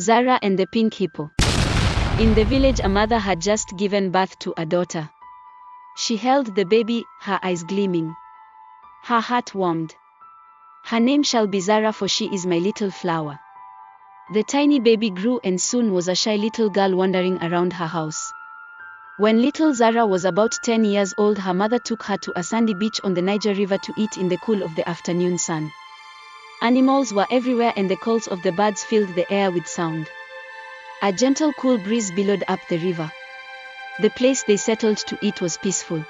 Zahrah and the Pink Hippo. In the village, a mother had just given birth to a daughter. She held the baby, her eyes gleaming. Her heart warmed. Her name shall be Zahrah, for she is my little flower. The tiny baby grew and soon was a shy little girl wandering around her house. When little Zahrah was about 10 years old, her mother took her to a sandy beach on the Niger River to eat in the cool of the afternoon sun. Animals were everywhere and the calls of the birds filled the air with sound. A gentle cool breeze billowed up the river. The place they settled to eat was peaceful.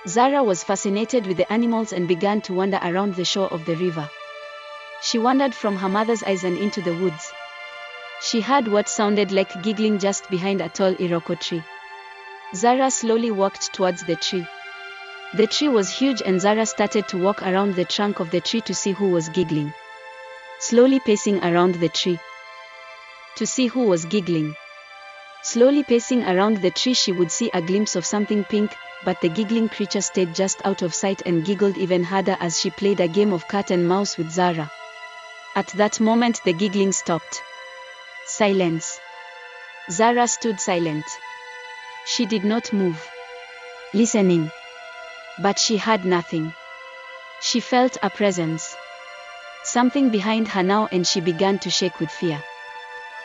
Zahrah was fascinated with the animals and began to wander around the shore of the river. She wandered from her mother's eyes and into the woods. She heard what sounded like giggling just behind a tall iroko tree. Zahrah slowly walked towards the tree. The tree was huge and Zahrah started to walk around the trunk of the tree to see who was giggling. Slowly pacing around the tree to see who was giggling. Slowly pacing around the tree, she would see a glimpse of something pink, but the giggling creature stayed just out of sight and giggled even harder as she played a game of cat and mouse with Zahrah. At that moment the giggling stopped. Silence. Zahrah stood silent. She did not move, listening. But she heard nothing. She felt a presence. Something behind her now, and she began to shake with fear.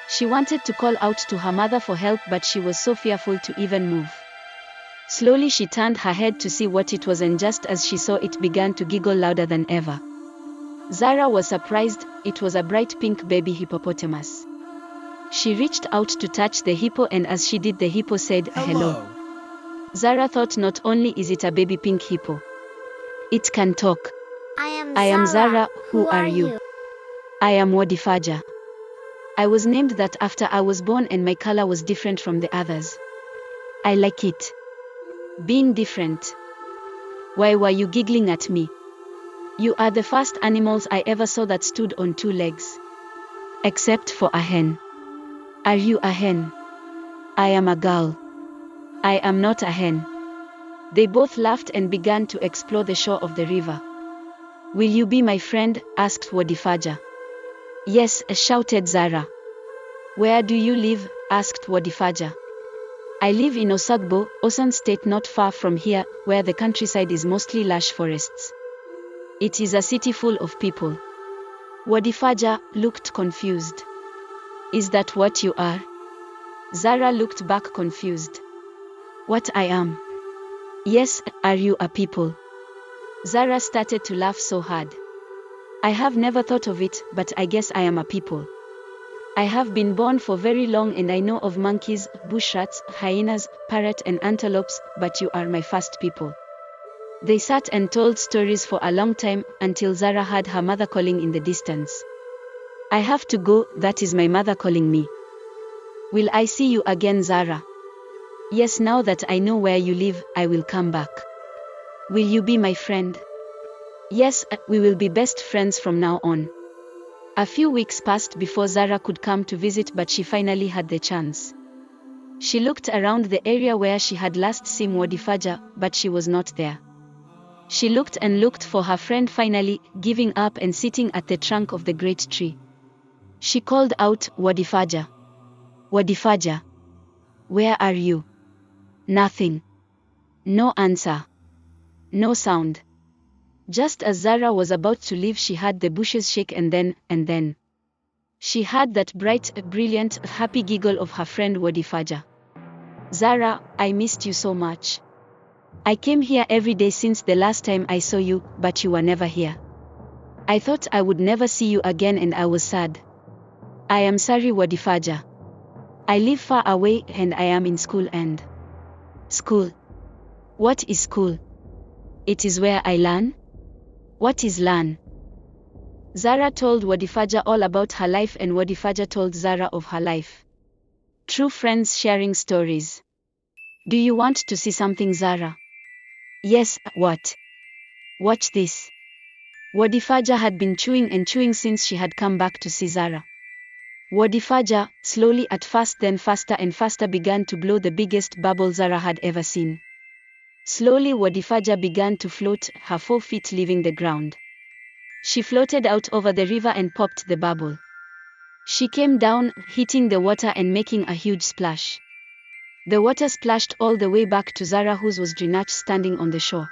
She wanted to call out to her mother for help, but she was so fearful to even move. Slowly she turned her head to see what it was, and just as she saw it began to giggle louder than ever. Zahrah was surprised. It was a bright pink baby hippopotamus. She reached out to touch the hippo, and as she did, the hippo said, "Hello." Zahrah thought, not only is it a baby pink hippo, it can talk. I am Zahrah, who are you? I am WardiFaja. I was named that after I was born, and my color was different from the others. I like it. Being different. Why were you giggling at me? You are the first animals I ever saw that stood on two legs. Except for a hen. Are you a hen? I am a girl. I am not a hen. They both laughed and began to explore the shore of the river. Will you be my friend? Asked WardiFaja. Yes, shouted Zahrah. Where do you live? Asked WardiFaja. I live in Osogbo, Osun State, not far from here, where the countryside is mostly lush forests. It is a city full of people. WardiFaja looked confused. Is that what you are? Zahrah looked back confused. What I am? Yes, are you a people? Zahrah started to laugh so hard. I have never thought of it, but I guess I am a people. I have been born for very long and I know of monkeys, bush rats, hyenas, parrot and antelopes, but you are my first people. They sat and told stories for a long time, until Zahrah heard her mother calling in the distance. I have to go, that is my mother calling me. Will I see you again, Zahrah? Yes, now that I know where you live, I will come back. Will you be my friend? Yes, we will be best friends from now on. A few weeks passed before Zahrah could come to visit, but she finally had the chance. She looked around the area where she had last seen WardiFaja, but she was not there. She looked and looked for her friend, finally, giving up and sitting at the trunk of the great tree. She called out, WardiFaja. WardiFaja. Where are you? Nothing. No answer. No sound. Just as Zahrah was about to leave, she heard the bushes shake, and then she heard that bright, brilliant, happy giggle of her friend WardiFaja. Zahrah, I missed you so much. I came here every day since the last time I saw you, but you were never here. I thought I would never see you again and I was sad. I am sorry, WardiFaja. I live far away and I am in school and... School? What is school? It is where I learn? What is learn? Zahrah told WardiFaja all about her life and WardiFaja told Zahrah of her life. True friends sharing stories. Do you want to see something, Zahrah? Yes, what? Watch this. WardiFaja had been chewing and chewing since she had come back to see Zahrah. WardiFaja, slowly at first then faster and faster, began to blow the biggest bubble Zahrah had ever seen. Slowly WardiFaja began to float, her 4 feet leaving the ground. She floated out over the river and popped the bubble. She came down, hitting the water and making a huge splash. The water splashed all the way back to Zahrah, who was drenched standing on the shore.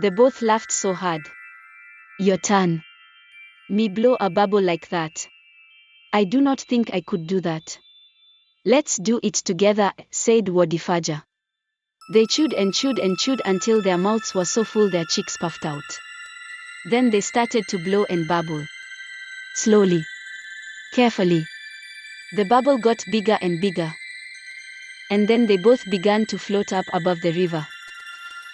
They both laughed so hard. Your turn. Me blow a bubble like that. I do not think I could do that. Let's do it together, said WardiFaja. They chewed and chewed and chewed until their mouths were so full their cheeks puffed out. Then they started to blow and bubble. Slowly. Carefully. The bubble got bigger and bigger. And then they both began to float up above the river.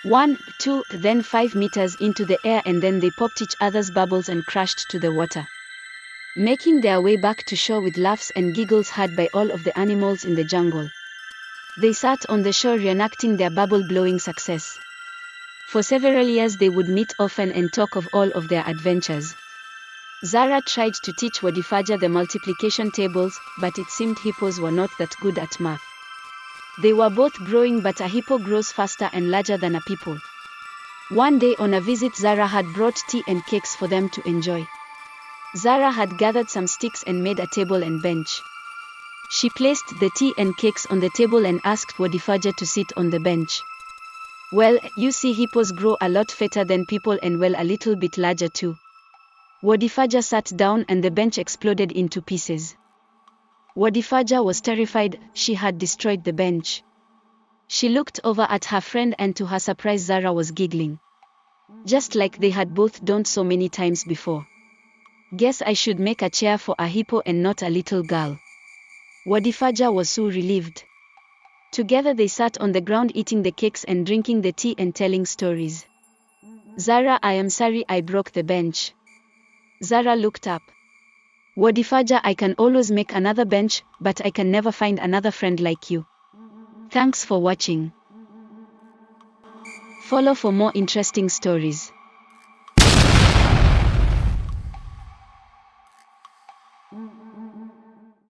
1, 2, then 5 meters into the air, and then they popped each other's bubbles and crashed to the water. Making their way back to shore with laughs and giggles heard by all of the animals in the jungle. They sat on the shore reenacting their bubble-blowing success. For several years they would meet often and talk of all of their adventures. Zahrah tried to teach WardiFaja the multiplication tables, but it seemed hippos were not that good at math. They were both growing, but a hippo grows faster and larger than a people. One day on a visit, Zahrah had brought tea and cakes for them to enjoy. Zahrah had gathered some sticks and made a table and bench. She placed the tea and cakes on the table and asked WardiFaja to sit on the bench. Well, you see, hippos grow a lot fatter than people and well, a little bit larger too. WardiFaja sat down and the bench exploded into pieces. WardiFaja was terrified. She had destroyed the bench. She looked over at her friend and to her surprise Zahrah was giggling. Just like they had both done so many times before. Guess I should make a chair for a hippo and not a little girl. WardiFaja was so relieved. Together they sat on the ground eating the cakes and drinking the tea and telling stories. Zahrah, I am sorry I broke the bench. Zahrah looked up. WardiFaja, I can always make another bench, but I can never find another friend like you. Thanks for watching. Follow for more interesting stories.